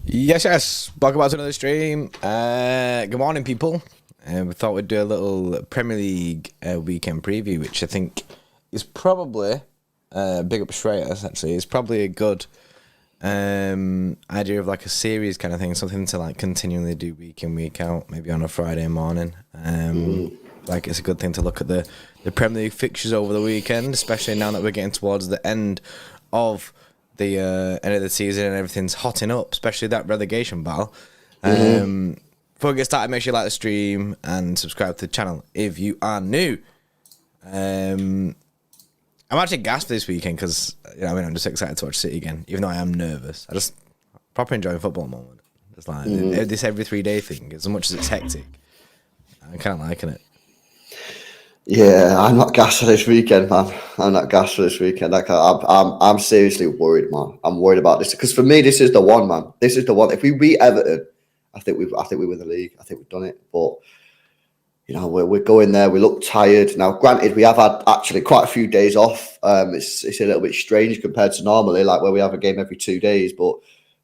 Yes. Welcome back to another stream. Good morning, people. We thought we'd do a little Premier League weekend preview, which I think is probably big up Schrader. Actually, it's probably a good idea of like a series kind of thing, something to like continually do week in week out, maybe on a Friday morning. Like it's a good thing to look at the Premier League fixtures over the weekend, especially now that we're getting towards the end of the end of the season and everything's hotting up, especially that relegation battle. Before we get started, make sure you like the stream and subscribe to the channel if you are new. I'm actually gassed for this weekend because I'm just excited to watch City again, even though I am nervous. I just proper enjoy football at the moment. It's like this every 3 day thing. As much as it's hectic, I'm kind of liking it. Yeah, I'm not gassed for this weekend, man. I'm not gassed for this weekend. Like, I'm seriously worried, man. I'm worried about this because for me, this is the one, man. This is the one. If we beat Everton, I think we win the league. I think we've done it. But we're going there. We look tired now. Granted, we have had actually quite a few days off. It's a little bit strange compared to normally, like where we have a game every 2 days. But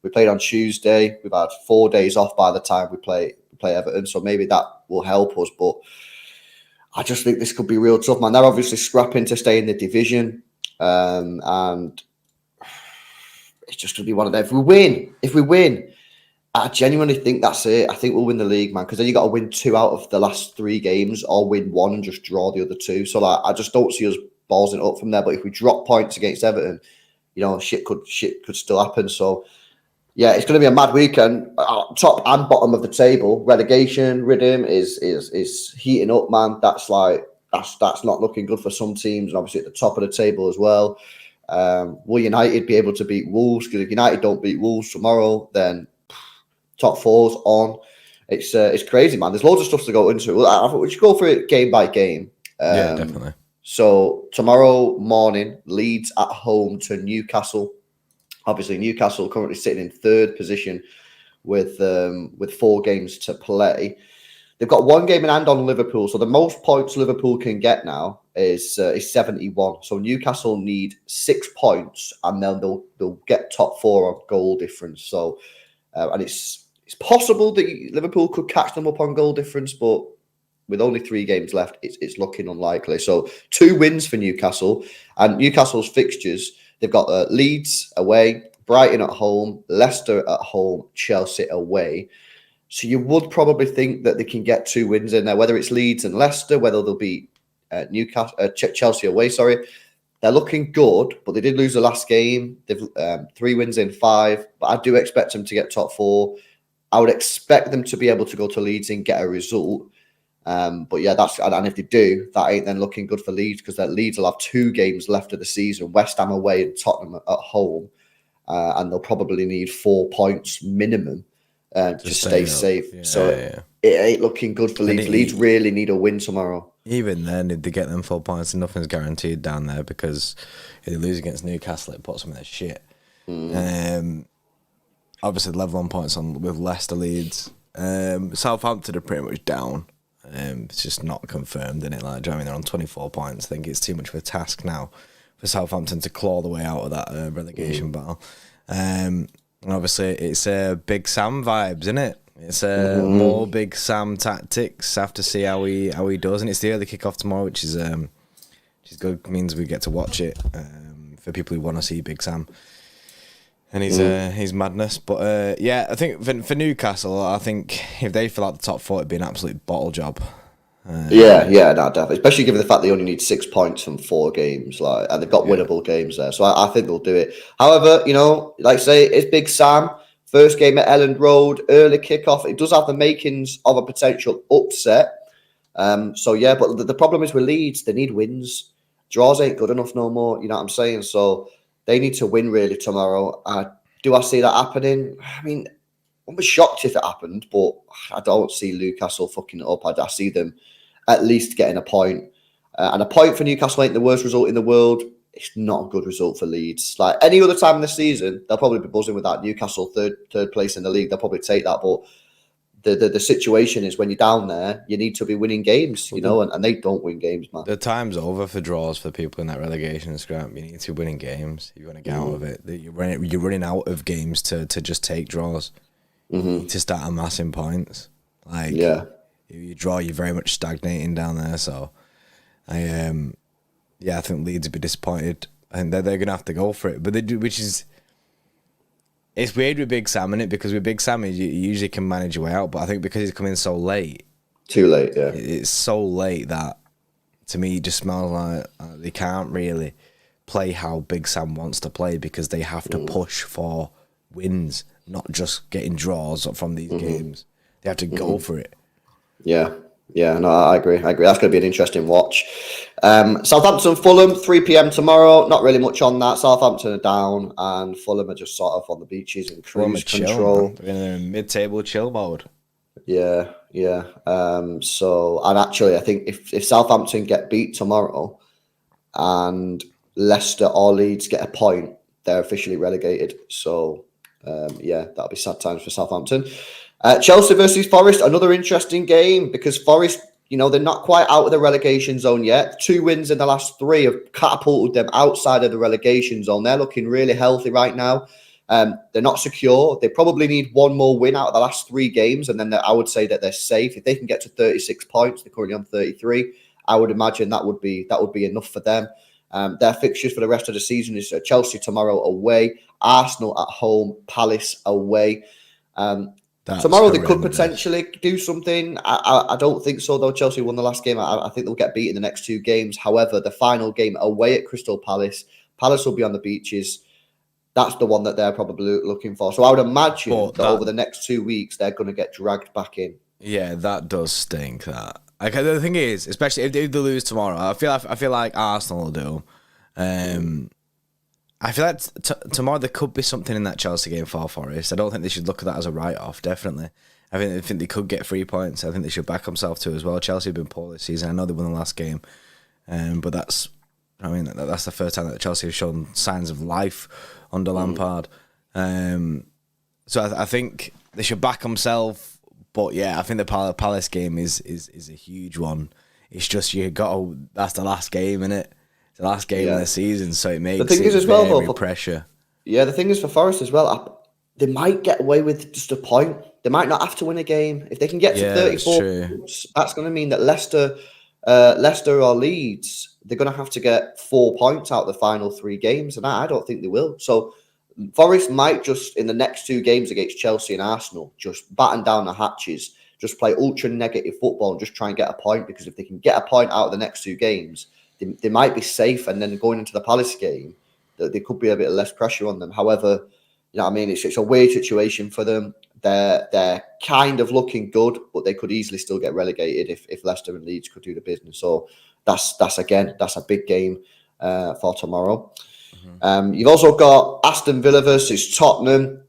we played on Tuesday. We've had 4 days off by the time we play Everton, so maybe that will help us. But I just think this could be real tough, man. They're obviously scrapping to stay in the division, and it's just going to be one of them. If we win, I genuinely think that's it. I think we'll win the league, man, because then you got to win 2 out of the last 3 games, or win 1 and just draw the other 2. So like, I just don't see us ballsing up from there. But if we drop points against Everton, shit could still happen. So yeah, it's going to be a mad weekend. Top and bottom of the table, relegation rhythm is heating up, man. That's not looking good for some teams, and obviously at the top of the table as well. Will United be able to beat Wolves? Because if United don't beat Wolves tomorrow, then top 4's on. It's crazy, man. There's loads of stuff to go into. I thought we should go through it game by game. Yeah, definitely. So tomorrow morning, Leeds at home to Newcastle. Obviously, Newcastle currently sitting in 3rd position with 4 games to play. They've got 1 game in hand on Liverpool, so the most points Liverpool can get now is 71. So Newcastle need 6 points, and then they'll get top 4 on goal difference. So and it's possible that Liverpool could catch them up on goal difference, but with only 3 games left, it's looking unlikely. So 2 wins for Newcastle, and Newcastle's fixtures. They've got Leeds away, Brighton at home, Leicester at home, Chelsea away. So you would probably think that they can get 2 wins in there, whether it's Leeds and Leicester, whether they'll beat Chelsea away. Sorry, they're looking good, but they did lose the last game. They've 3 wins in 5, but I do expect them to get top 4. I would expect them to be able to go to Leeds and get a result. But yeah, and if they do, that ain't then looking good for Leeds, because that Leeds will have 2 games left of the season: West Ham away and Tottenham at home, and they'll probably need 4 points minimum to stay safe. It ain't looking good for Leeds. Leeds really need a win tomorrow. Even then, if they get them 4 points, nothing's guaranteed down there, because if they lose against Newcastle, it puts them in their shit. Obviously, level on points with Leicester, Leeds. Southampton are pretty much down. It's just not confirmed, isn't it? Like, do you know what I mean? They're on 24 points. I think it's too much of a task now for Southampton to claw the way out of that relegation battle. And obviously, it's Big Sam vibes, isn't it? It's more Big Sam tactics. Have to see how he does, and it's the early kickoff tomorrow, which is good. Means we get to watch it for people who want to see Big Sam. And he's madness. But yeah, I think for Newcastle, I think if they fill out the top 4, it'd be an absolute bottle job. No, definitely. Especially given the fact they only need 6 points from 4 games, and they've got winnable games there. So I think they'll do it. However, like I say, it's Big Sam. First game at Elland Road, early kickoff. It does have the makings of a potential upset. So yeah, but the problem is with Leeds, they need wins. Draws ain't good enough no more. You know what I'm saying? So they need to win really tomorrow. Do I see that happening? I mean, I'd be shocked if it happened, but I don't see Newcastle fucking it up. I see them at least getting a point. And a point for Newcastle ain't the worst result in the world. It's not a good result for Leeds. Like any other time in the season, they'll probably be buzzing with that. Newcastle third place in the league. They'll probably take that. But the situation is when you're down there, you need to be winning games, and they don't win games, man. The time's over for draws for people in that relegation scrap. You need to be winning games if you want to get out of it. You're running out of games to just take draws. you need to start amassing points. Like, Yeah. if you draw, you're very much stagnating down there. So, I think Leeds would be disappointed. I think they're going to have to go for it. But they do, which is... It's weird with Big Sam, isn't it? Because with Big Sam, you usually can manage your way out. But I think because he's coming so late... Too late, yeah. It's so late that, to me, it just smells like they can't really play how Big Sam wants to play because they have to push for wins, not just getting draws from these games. They have to go for it. Yeah. Yeah, no, I agree. That's going to be an interesting watch. Southampton, Fulham, 3 p.m. tomorrow. Not really much on that. Southampton are down, and Fulham are just sort of on the beaches in cruise control. They're in mid-table chill mode. Yeah. So, and actually, I think if Southampton get beat tomorrow, and Leicester or Leeds get a point, they're officially relegated. So, that'll be sad times for Southampton. Chelsea versus Forest, another interesting game because Forest, they're not quite out of the relegation zone yet. 2 wins in the last 3 have catapulted them outside of the relegation zone. They're looking really healthy right now. They're not secure. They probably need 1 more win out of the last 3 games, and then I would say that they're safe. If they can get to 36 points, they're currently on 33. I would imagine that would be enough for them. Their fixtures for the rest of the season is Chelsea tomorrow away, Arsenal at home, Palace away. Tomorrow they could potentially do something. I don't think so, though. Chelsea won the last game. I think they'll get beat in the next 2 games. However, the final game away at Crystal Palace, Palace will be on the beaches. That's the one that they're probably looking for. So I would imagine that over the next 2 weeks, they're going to get dragged back in. Yeah, that does stink, that. Like, the thing is, especially if they lose tomorrow, I feel like Arsenal will do. I feel like tomorrow there could be something in that Chelsea game for Forest. I don't think they should look at that as a write-off, definitely. I think they could get 3 points. I think they should back themselves too as well. Chelsea have been poor this season. I know they won the last game. But that's the first time that Chelsea have shown signs of life under Lampard. So I think they should back themselves. But yeah, I think the Palace game is a huge one. It's just that's the last game, innit? The last game of the season, so it makes pressure. Yeah, the thing is for Forest as well, they might get away with just a point. They might not have to win a game. If they can get to 34 points, that's going to mean that Leicester or Leeds, they're going to have to get 4 points out of the final 3 games, and I don't think they will. So Forest might just, in the next 2 games against Chelsea and Arsenal, just batten down the hatches, just play ultra negative football and just try and get a point, because if they can get a point out of the next 2 games, they might be safe, and then going into the Palace game, there could be a bit less pressure on them. However, it's a weird situation for them. They're kind of looking good, but they could easily still get relegated if Leicester and Leeds could do the business. So that's a big game for tomorrow. You've also got Aston Villa versus Tottenham.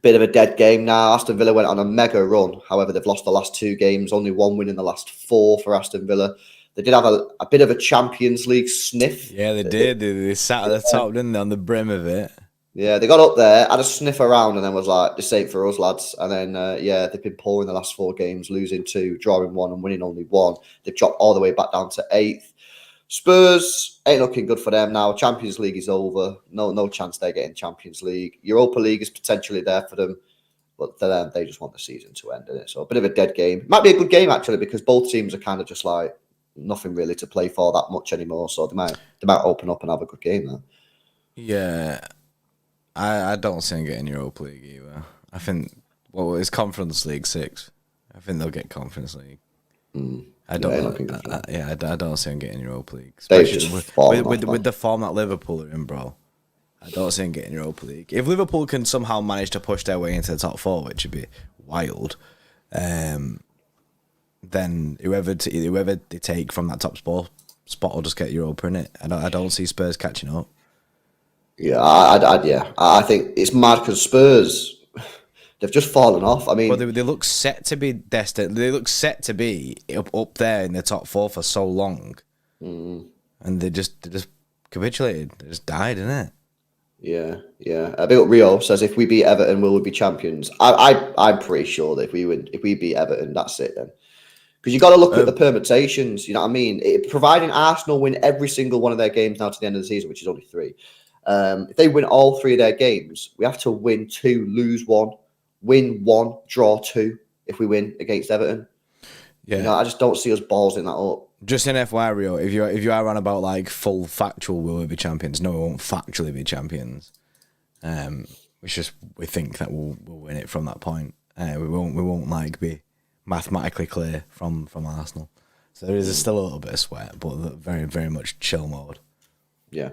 Bit of a dead game now. Aston Villa went on a mega run. However, they've lost the last 2 games. Only 1 win in the last 4 for Aston Villa. They did have a bit of a Champions League sniff. Yeah, they did. They sat at the top, didn't they, on the brim of it? Yeah, they got up there, had a sniff around, and then was like, this ain't for us, lads. And then, they've been poor in the last 4 games, losing 2, drawing 1, and winning only 1. They've dropped all the way back down to 8th. Spurs ain't looking good for them now. Champions League is over. No chance they're getting Champions League. Europa League is potentially there for them, but they just want the season to end, innit? So a bit of a dead game. Might be a good game, actually, because both teams are kind of just like, nothing really to play for that much anymore, so they might open up and have a good game now. Yeah, I don't see them getting Europa League either. I think it's Conference League 6. I think they'll get Conference League. I don't see them getting Europa League, especially with the form that Liverpool are in, bro. I don't see them getting Europa League. If Liverpool can somehow manage to push their way into the top 4, which would be wild, then whoever they take from that top spot will just get Europa in it. I don't see Spurs catching up. Yeah, I think it's mad because Spurs, they've just fallen off. I mean, but they look set to be destined. They look set to be up there in the top 4 for so long, and they just capitulated. They just died, innit? Yeah. A bit Rio says if we beat Everton, will we be champions? I'm pretty sure that if we beat Everton, that's it then. Because you got to look at the permutations, you know what I mean? Providing Arsenal win every single one of their games now to the end of the season, which is only 3. If they win all 3 of their games, we have to win 2, lose 1, win 1, draw 2 if we win against Everton. Yeah. You know, I just don't see us balls in that up. Just in FYI, Rio, if you are on about like full factual will we be champions, no, we won't factually be champions. It's just we think that we'll win it from that point. We won't like be mathematically clear from Arsenal. So there is still a little bit of sweat, but very, very much chill mode. Yeah.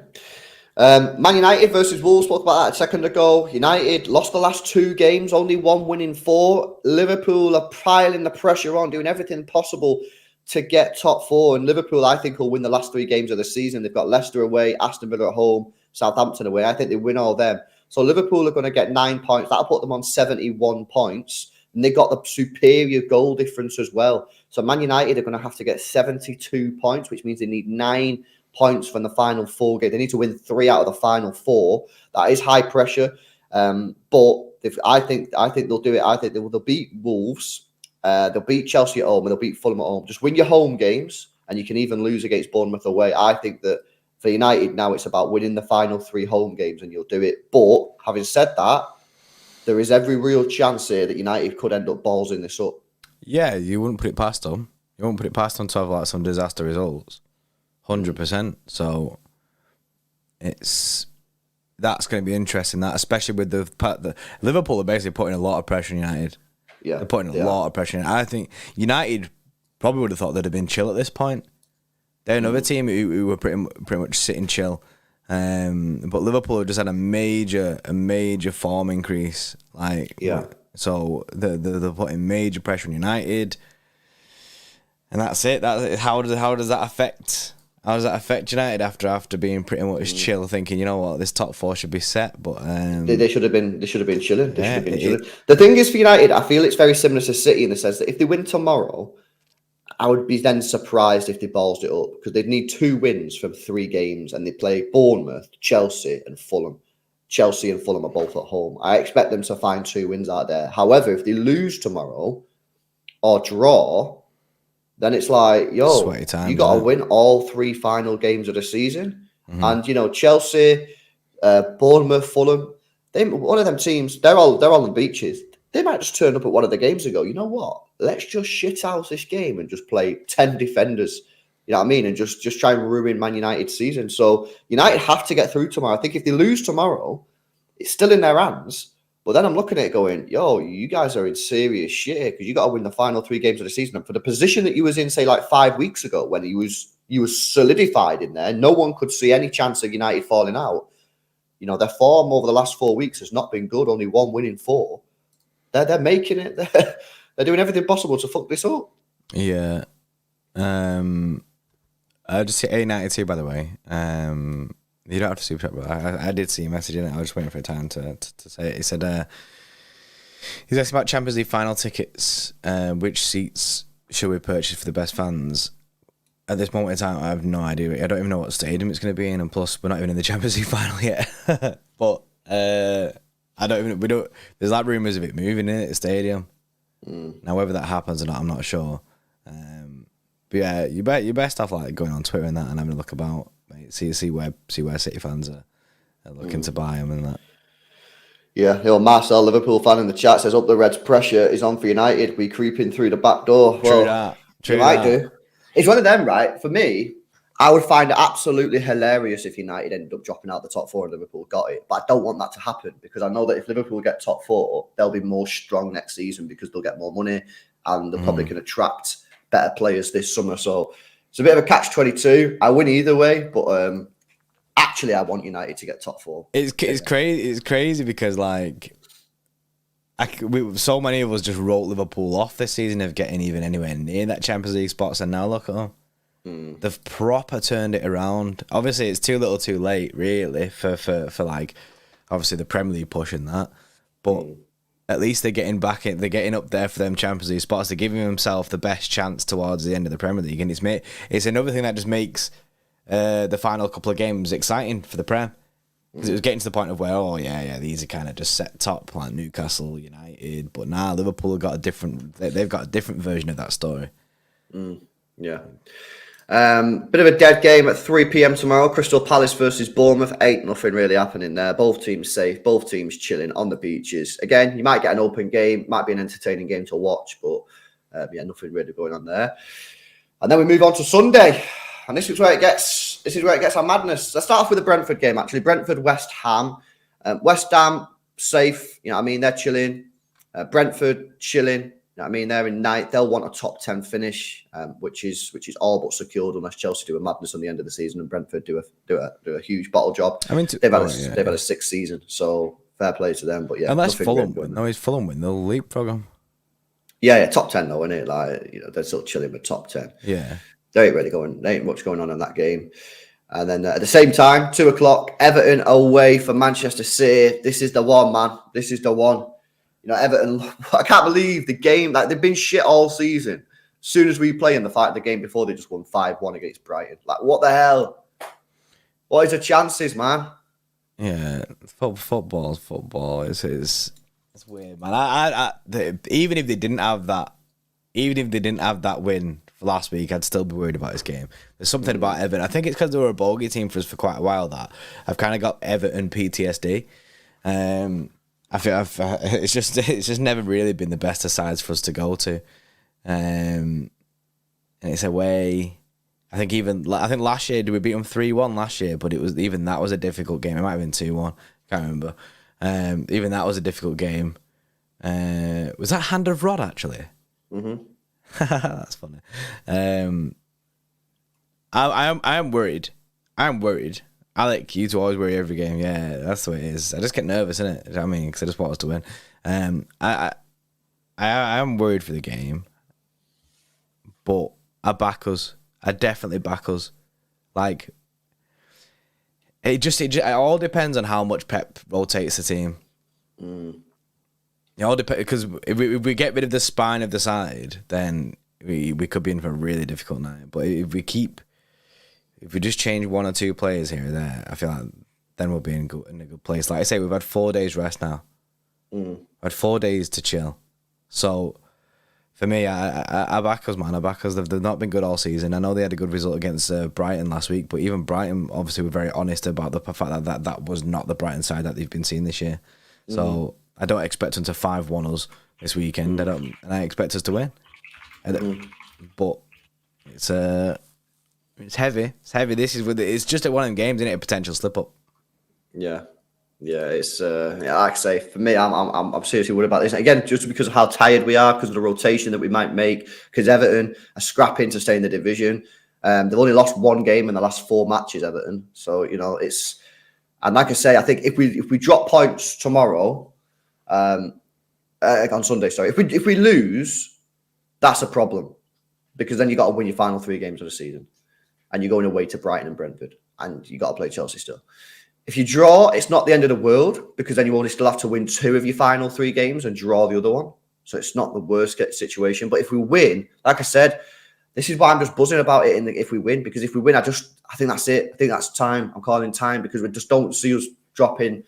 Man United versus Wolves, spoke about that a second ago. United lost the last 2 games, only 1 win in 4. Liverpool are piling the pressure on, doing everything possible to get top 4. And Liverpool, I think, will win the last 3 games of the season. They've got Leicester away, Aston Villa at home, Southampton away. I think they win all them. So Liverpool are going to get 9 points. That'll put them on 71 points. And they got the superior goal difference as well. So Man United are going to have to get 72 points, which means they need 9 points from the final 4 games. They need to win 3 out of the final 4. That is high pressure. But I think they'll do it. I think they'll beat Wolves. They'll beat Chelsea at home and they'll beat Fulham at home. Just win your home games and you can even lose against Bournemouth away. I think that for United now it's about winning the final 3 home games and you'll do it. But having said that, there is every real chance here that United could end up balls in this up. Yeah, you wouldn't put it past them. You won't put it past them to have like some disaster results. 100%. So that's going to be interesting. That especially with the Liverpool are basically putting a lot of pressure on United. Yeah, they're putting a lot of pressure on. I think United probably would have thought they'd have been chill at this point. They're another team who were pretty much sitting chill. But Liverpool have just had a major form increase. So they're putting major pressure on United, and that's it. How does that affect? How does that affect United after being pretty much chill, thinking, you know what, this top 4 should be set? But they should have been chilling. The thing is for United, I feel it's very similar to City in the sense that if they win tomorrow, I would be then surprised if they balls it up because they'd need 2 wins from 3 games and they play Bournemouth, Chelsea and Fulham. Chelsea and Fulham are both at home. I expect them to find 2 wins out there. However, if they lose tomorrow or draw, then it's like, yo, you got to win all 3 final games of the season. Mm-hmm. And, you know, Chelsea, Bournemouth, Fulham, one of them teams, they're all on the beaches. They might just turn up at one of the games and go, you know what? Let's just shit out this game and just play 10 defenders. You know what I mean? And just try and ruin Man United's season. So United have to get through tomorrow. I think if they lose tomorrow, it's still in their hands. But then I'm looking at it going, yo, you guys are in serious shit because you got to win the final 3 games of the season. And for the position that you was in, say, like 5 weeks ago when you was solidified in there, no one could see any chance of United falling out. You know, their form over the last 4 weeks has not been good. Only 1 win in 4. They're making it. They're doing everything possible to fuck this up. Yeah. I just see A92 too, by the way. You don't have to super chat, but I did see a message in it. I was just waiting for a time to say it. He said he's asking about Champions League final tickets. Which seats should we purchase for the best fans? At this moment in time, I have no idea. I don't even know what stadium it's going to be in, and plus, we're not even in the Champions League final yet. But I don't even. We don't. There's like rumours of it moving in at the stadium. Now, whether that happens or not, I'm not sure. But yeah, you best off like going on Twitter and that and having a look about, mate, see where City fans are looking to buy them and that. Yeah, Marcel, Liverpool fan in the chat says, "Up the Reds' pressure is on for United. We creeping through the back door." Well, True that. Might do. It's one of them, right? For me, I would find it absolutely hilarious if United ended up dropping out the top 4 and Liverpool got it. But I don't want that to happen because I know that if Liverpool get top 4, they'll be more strong next season because they'll get more money and they're probably can attract better players this summer. So it's a bit of a catch-22. I win either way, but actually I want United to get top 4. It's crazy. It's crazy because like so many of us just wrote Liverpool off this season of getting even anywhere near that Champions League spots, and now look at them. They've proper turned it around. Obviously, it's too little, too late, really, for like obviously the Premier League pushing that, but at least they're getting back in. They're getting up there for them Champions League spots. They're giving themselves the best chance towards the end of the Premier League, and it's another thing that just makes the final couple of games exciting for the Prem. Because it was getting to the point of where, these are kind of just set top, like Newcastle, United, but now Liverpool have got they've got a different version of that story. Yeah. Bit of a dead game at 3 p.m. tomorrow. Crystal Palace versus Bournemouth. Ain't nothing really happening there. Both teams safe. Both teams chilling on the beaches. Again, you might get an open game. Might be an entertaining game to watch, but nothing really going on there. And then we move on to Sunday, and this is where it gets our madness. Let's start off with the Brentford game. Actually, Brentford West Ham. West Ham safe. You know what I mean? They're chilling. Brentford chilling. You know what I mean? They're in ninth. They'll want a top 10 finish, which is all but secured unless Chelsea do a madness on the end of the season and Brentford do a huge bottle job. I mean, they've had a sixth season, so fair play to them. But yeah, unless Fulham win, no, it's Fulham win, they'll leapfrog them. Yeah, top 10 though, isn't it? Like, they're still chilling with top 10. Yeah, there ain't much going on in that game. And then at the same time, 2:00, Everton away for Manchester City. This is the one, man. This is the one. Everton, I can't believe the game. Like, they've been shit all season. As soon as we play in the game before, they just won 5-1 against Brighton. Like, what the hell? What is the chances, man? Yeah, football's football. It's weird, man. Even if they didn't have that win for last week, I'd still be worried about this game. There's something about Everton. I think it's because they were a bogey team for us for quite a while that I've kind of got Everton PTSD. I feel it's just never really been the best of sides for us to go to, and it's away. I think last year we beat them 3-1 last year, but that was a difficult game. It might have been 2-1. Can't remember. Even that was a difficult game. Was that hand of Rod actually? Mm-hmm. That's funny. I am worried. I'm worried. I like you to always worry every game. Yeah, that's the way it is. I just get nervous, innit? You know what I mean? Because I just want us to win. I am worried for the game, but I back us. I definitely back us. Like, it all depends on how much Pep rotates the team. It all depends, because if we get rid of the spine of the side, then we could be in for a really difficult night. But if we just change one or two players here or there, I feel like then we'll be in a good place. Like I say, we've had 4 days rest now. We've had 4 days to chill. So for me, I back us, man. I back us. They've not been good all season. I know they had a good result against Brighton last week, but even Brighton, obviously, were very honest about the fact that was not the Brighton side that they've been seeing this year. So I don't expect them to 5-1 us this weekend. I expect us to win. But it's heavy. It's heavy. It's just at one of them games, isn't it? A potential slip up. Yeah. It's like I say, for me, I'm seriously worried about this. Again, just because of how tired we are, because of the rotation that we might make, because Everton are scrapping to stay in the division. They've only lost one game in the last 4 matches, Everton. So and like I say, I think if we drop points tomorrow, on Sunday, sorry, if we lose, that's a problem, because then you got to win your final 3 games of the season, and you're going away to Brighton and Brentford, and you got to play Chelsea still. If you draw, it's not the end of the world, because then you only still have to win 2 of your final 3 games and draw the other one. So it's not the worst situation. But if we win, like I said, this is why I'm just buzzing about it. If we win, because if we win, I think that's it. I think that's time. I'm calling time, because we just don't see us dropping.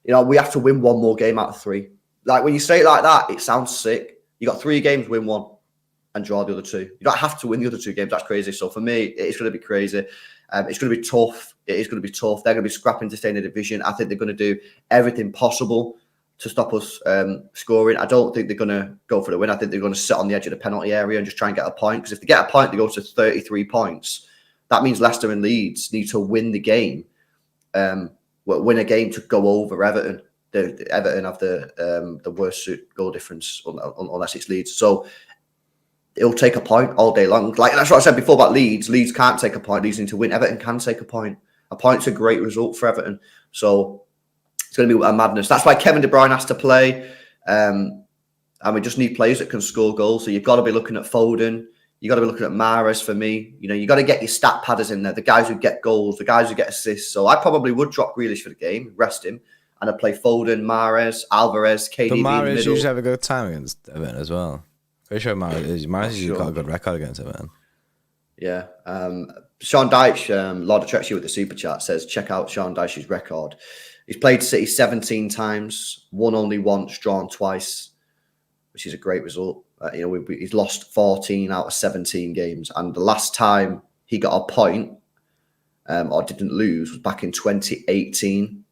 We have to win 1 more game out of 3. Like, when you say it like that, it sounds sick. You got 3 games, win 1, and draw the other 2. You don't have to win the other 2 games. That's crazy. So for me, it's going to be crazy. It's going to be tough. It is going to be tough. They're going to be scrapping to stay in the division. I think they're going to do everything possible to stop us scoring. I don't think they're going to go for the win. I think they're going to sit on the edge of the penalty area and just try and get a point. Because if they get a point, they go to 33 points. That means Leicester and Leeds need to win the game, win a game to go over Everton. Everton have the worst goal difference unless it's Leeds. So it'll take a point all day long. Like, that's what I said before about Leeds. Leeds can't take a point. Leeds need to win. Everton can take a point. A point's a great result for Everton. So it's going to be a madness. That's why Kevin De Bruyne has to play. And we just need players that can score goals. So you've got to be looking at Foden. You've got to be looking at Mahrez for me. You've got to get your stat padders in there, the guys who get goals, the guys who get assists. So I probably would drop Grealish for the game, rest him, and I'd play Foden, Mahrez, Alvarez, KDB But in the Mahrez middle. usually have a good time against Everton as well. Pretty sure Mahrez usually got a good record against Everton. Yeah. Sean Dyche, Lord of Trexie with the super chat, says, check out Sean Dyche's record. He's played City 17 times, won only once, drawn twice, which is a great result. He's lost 14 out of 17 games. And the last time he got a point or didn't lose was back in 2018.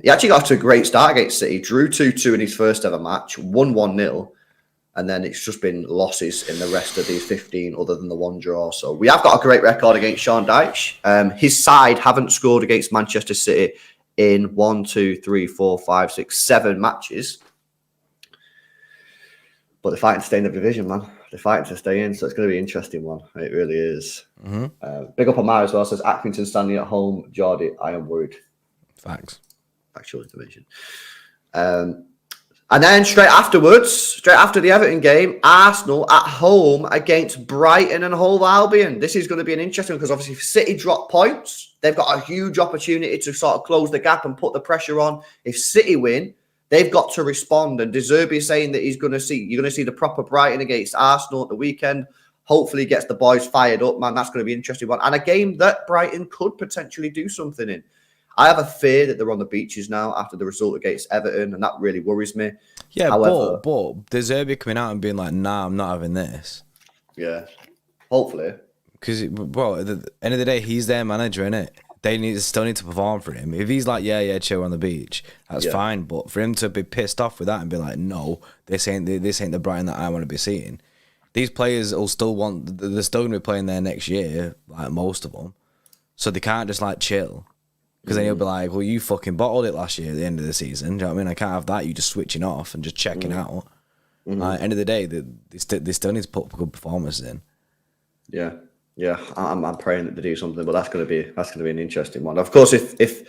He actually got off to a great start against City, drew 2-2 in his first ever match, won 1-0, and then it's just been losses in the rest of these 15 other than the one draw. So we have got a great record against Sean Dyche. His side haven't scored against Manchester City in 7 matches. But they're fighting to stay in the division, man. They're fighting to stay in, so it's going to be an interesting one. It really is. Big up on Mara as well. Says Accrington standing at home. Geordie, I am worried. Facts. Actual division. And then straight after the Everton game, Arsenal at home against Brighton and Hove Albion. This is going to be an interesting one because obviously if City drop points, they've got a huge opportunity to sort of close the gap and put the pressure on. If City win, they've got to respond. And De Zerbi is saying that you're going to see the proper Brighton against Arsenal at the weekend. Hopefully gets the boys fired up, man. That's going to be an interesting one. And a game that Brighton could potentially do something in. I have a fear that they're on the beaches now after the result against Everton, and that really worries me. Yeah, however, but De Zerbi coming out and being like, nah, I'm not having this. Yeah, hopefully. Because, bro, at the end of the day, he's their manager, innit? They still need to perform for him. If he's like, yeah, chill on the beach, that's fine. But for him to be pissed off with that and be like, no, this ain't the Brighton that I want to be seeing. These players will still they're still going to be playing there next year, like most of them. So they can't just like chill. Because then he'll be like, well, you fucking bottled it last year at the end of the season. Do you know what I mean? I can't have that. You just switching off and just checking out. End of the day, they still need to put good performances in. Yeah. I'm praying that they do something, but that's going to be an interesting one. Of course, if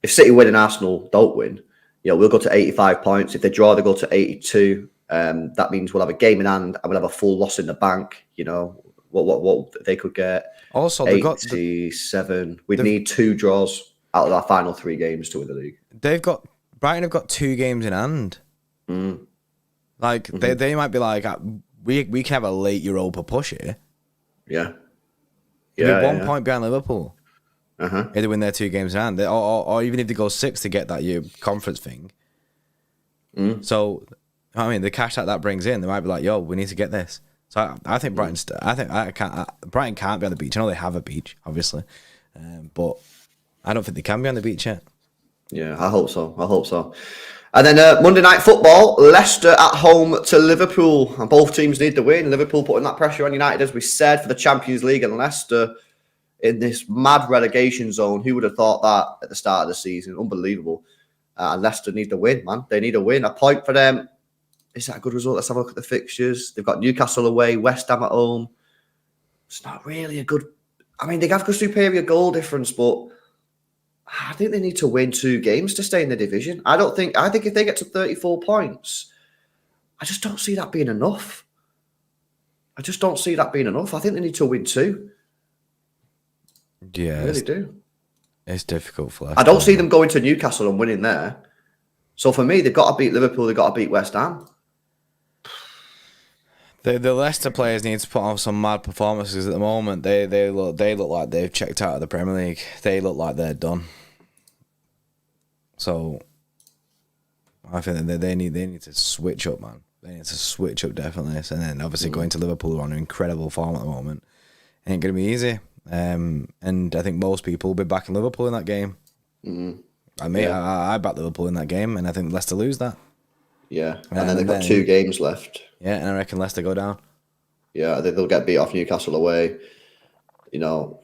City win and Arsenal don't win, we'll go to 85 points. If they draw, they go to 82. That means we'll have a game in hand and we'll have a full loss in the bank. What they could get. Also, 87. We'd need 2 draws out of our final 3 games to win the league. Brighton have got 2 games in hand. Like they might be like, we can have a late Europa push here. Yeah. They're 1 point behind Liverpool. If they win their 2 games in hand, or even if they go 6 to get that conference thing. So, I mean, the cash that brings in, they might be like, yo, we need to get this. So I think Brighton can't be on the beach. I know they have a beach, obviously, but I don't think they can be on the beach yet. Yeah, I hope so. And then Monday Night Football, Leicester at home to Liverpool. And both teams need the win. Liverpool putting that pressure on United, as we said, for the Champions League, and Leicester in this mad relegation zone. Who would have thought that at the start of the season? Unbelievable. And Leicester need the win, man. They need a win. A point for them. Is that a good result? Let's have a look at the fixtures. They've got Newcastle away, West Ham at home. It's not really a good... I mean, they have a superior goal difference, but I think they need to win 2 games to stay in the division. I think if they get to 34 points, I just don't see that being enough. I think they need to win 2. Yeah. I really do. It's difficult for Leicester. I don't see them going to Newcastle and winning there. So for me, they've got to beat Liverpool, they've got to beat West Ham. The Leicester players need to put on some mad performances at the moment. They look like they've checked out of the Premier League. They look like they're done. So I think that they need to switch up, man. They need to switch up definitely. And then obviously going to Liverpool, who are on an incredible form at the moment, ain't gonna be easy. And I think most people will be backing Liverpool in that game. I backed Liverpool in that game, and I think Leicester lose that. Yeah, and then they've got 2 games left. Yeah, and I reckon Leicester go down. Yeah, I think they'll get beat off Newcastle away. The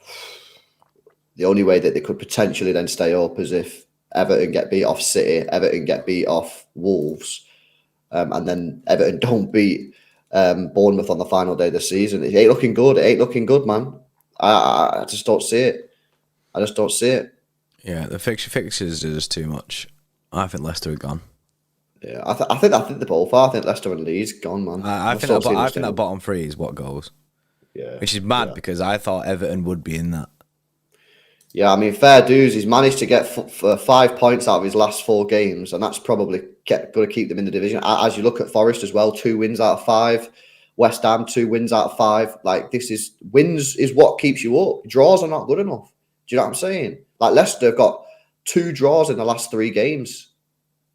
only way that they could potentially then stay up is if Everton get beat off City, Everton get beat off Wolves, and then Everton don't beat Bournemouth on the final day of the season. It ain't looking good, man. I just don't see it. Yeah, the fixtures are just too much. I think Leicester are gone. Yeah, I think they both are. I think Leicester and Leeds gone, man. I think that bottom 3 is what goes. Yeah, which is mad because I thought Everton would be in that. Yeah, I mean, fair dues. He's managed to get 5 points out of his last 4 games, and that's probably going to keep them in the division. As you look at Forest as well, 2 wins out of 5. West Ham, 2 wins out of 5. Like, wins is what keeps you up. Draws are not good enough. Do you know what I'm saying? Like, Leicester have got 2 draws in the last 3 games.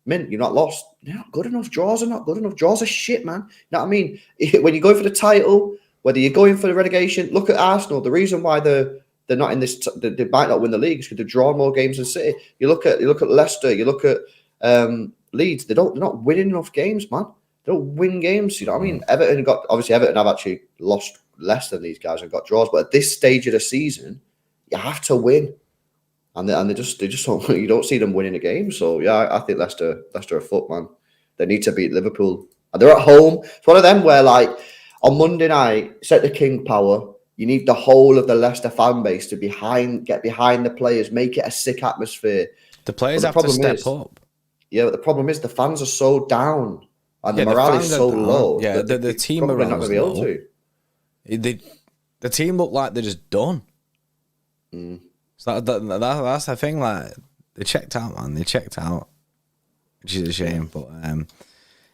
Mint, you're not lost. They're not good enough. Draws are not good enough. Draws are shit, man. You know what I mean? When you go for the title, Whether you're going for the relegation, look at Arsenal. The reason why they're not in this, they might not win the league is because they've drawn more games than City. You look at Leicester, you look at Leeds. They're not winning enough games, man. They don't win games. You know what I mean? Everton have actually lost less than these guys and got draws. But at this stage of the season, you have to win, and they just don't. You don't see them winning a game. So yeah, I think Leicester are foot, man. They need to beat Liverpool. And they're at home. It's one of them where like on Monday night, set the King Power. You need the whole of the Leicester fan base to get behind the players, make it a sick atmosphere. The players have to step up. Yeah, but the problem is the fans are so down and the morale is so low. Yeah, the team are not going to be able to. The team look like they're just done. So that's the thing. Like they checked out, man. They checked out, which is a shame. But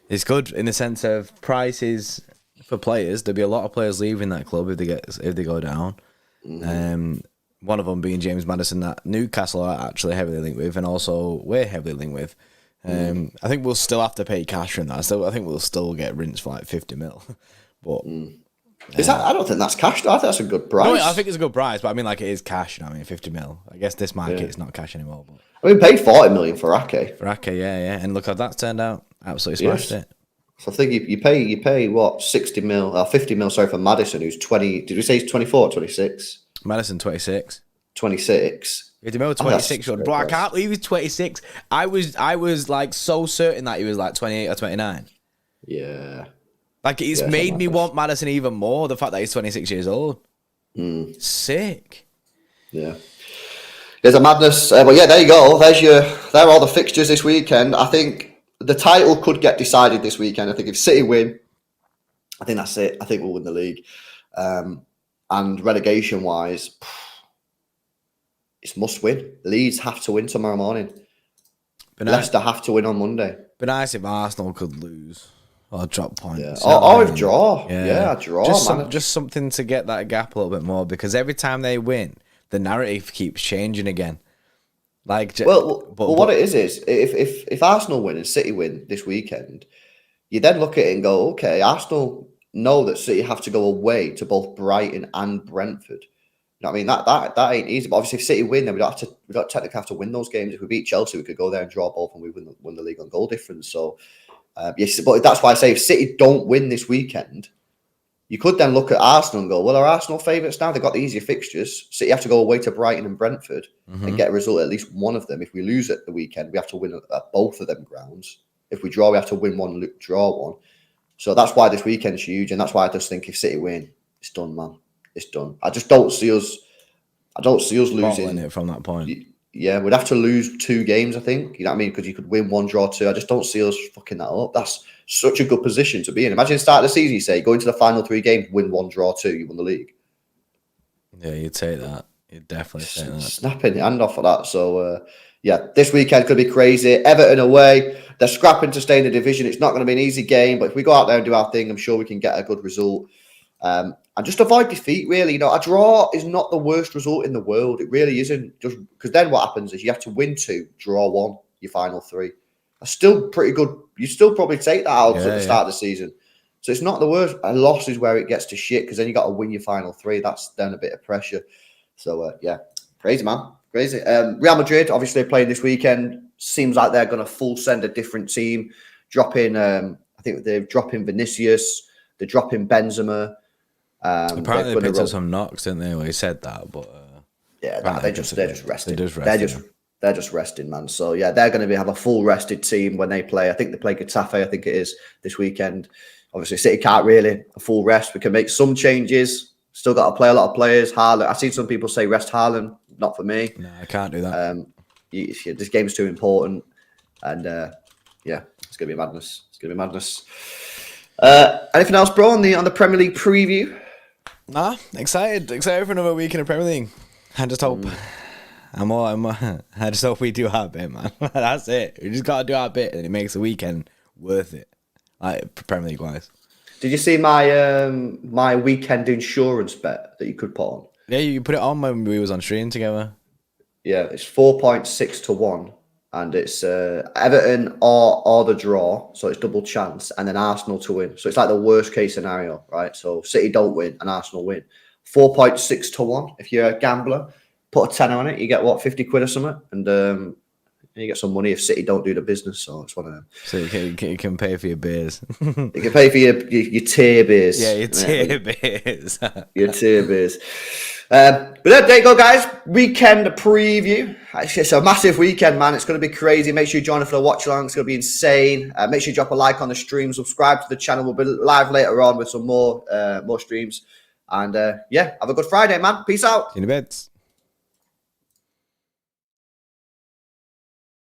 it's good in the sense of prices for players. There'll be a lot of players leaving that club if they go down. One of them being James Maddison, that Newcastle are actually heavily linked with, and also we're heavily linked with. I think we'll still have to pay cash from that. So I think we'll still get rinsed for like 50 mil. But is that? I don't think that's cash. I think that's a good price. No, I think it's a good price, but I mean, like it is cash. You know, I mean, 50 mil. I guess this market it's not cash anymore. But I mean, paid 40 million for Ake. Yeah, and look how that's turned out. Absolutely smashed it. So I think you pay what 60 mil or 50 mil. Sorry, for Maddison, who's 20. Did we say he's 24 or 26? Madison 26. 26. 50 mil, 26. Bro, I can't believe he's 26. I was like so certain that he was like 28 or 29. Yeah. Like it's made me want Maddison even more. The fact that he's 26 years old. Sick. Yeah. There's a madness. But yeah, there you go. There are all the fixtures this weekend. I think the title could get decided this weekend. I think if City win, I think that's it. I think we'll win the league. And relegation wise, it's must win. Leeds have to win tomorrow morning. Leicester have to win on Monday. But nice if Arsenal could lose or drop points. Yeah. Or a draw. Yeah, a draw. Just something to get that gap a little bit more, because every time they win, the narrative keeps changing again. Like, what it is if Arsenal win and City win this weekend, you then look at it and go, okay, Arsenal know that City have to go away to both Brighton and Brentford. You know what I mean? That ain't easy. But obviously, if City win, then we don't technically have to win those games. If we beat Chelsea, we could go there and draw both, and we win the league on goal difference. So, yes, but that's why I say if City don't win this weekend, you could then look at Arsenal and go, well, are Arsenal favourites now? They've got the easier fixtures. City have to go away to Brighton and Brentford and get a result at least one of them. If we lose at the weekend, we have to win at both of them grounds. If we draw, we have to win one, draw one. So that's why this weekend's huge, and that's why I just think if City win, it's done, man. It's done. I don't see us losing it from that point. Yeah, we'd have to lose 2 games, I think. You know what I mean? Because you could win 1, draw 2. I just don't see us fucking that up. That's such a good position to be in. Imagine start of the season, you say, go into the final 3 games, win 1, draw 2, you won the league. Yeah, you'd take that. You'd definitely take that. Snapping your hand off of that. So, yeah, this weekend could be crazy. Everton away. They're scrapping to stay in the division. It's not going to be an easy game, but if we go out there and do our thing, I'm sure we can get a good result. And just avoid defeat, really. You know, a draw is not the worst result in the world. It really isn't. Just because then what happens is you have to win 2, draw 1, your final 3. That's still pretty good. You still probably take that out at the start of the season. So it's not the worst. A loss is where it gets to shit, because then you got to win your final 3. That's then a bit of pressure. So, yeah, crazy, man. Crazy. Real Madrid, obviously, playing this weekend. Seems like they're going to full send a different team. Dropping, I think they're dropping Vinicius. They're dropping Benzema. Apparently, they picked up some knocks, didn't they? Well, he said that, but they're just resting. They're just resting, man. So yeah, they're going to have a full rested team when they play. I think they play Getafe. I think it is this weekend. Obviously, City can't really a full rest. We can make some changes. Still got to play a lot of players. Haaland. I've seen some people say rest Haaland. Not for me. No, I can't do that. This game's too important, and yeah, it's going to be madness. It's going to be madness. Anything else, bro, on the Premier League preview? Nah, excited for another week in the Premier League. I just hope I just hope we do our bit, man. That's it. We just gotta do our bit, and it makes the weekend worth it, like Premier League wise. Did you see my my weekend insurance bet that you could put on? Yeah, you put it on when we was on stream together. Yeah, it's 4.6 to 1, And it's Everton or the draw, so it's double chance, and then Arsenal to win. So it's like the worst case scenario, right? So City don't win and Arsenal win. 4.6 to 1. If you're a gambler, put a tenner on it, you get what, 50 quid or something, and you get some money if City don't do the business. So it's one of them. So you can pay for your beers. You can pay for your tier beers. Yeah, your tier beers. Your tier beers. But there you go, guys. Weekend preview. It's a massive weekend, man. It's going to be crazy. Make sure you join us for the watch along. It's going to be insane. Make sure you drop a like on the stream. Subscribe to the channel. We'll be live later on with some more streams. And have a good Friday, man. Peace out. In the beds.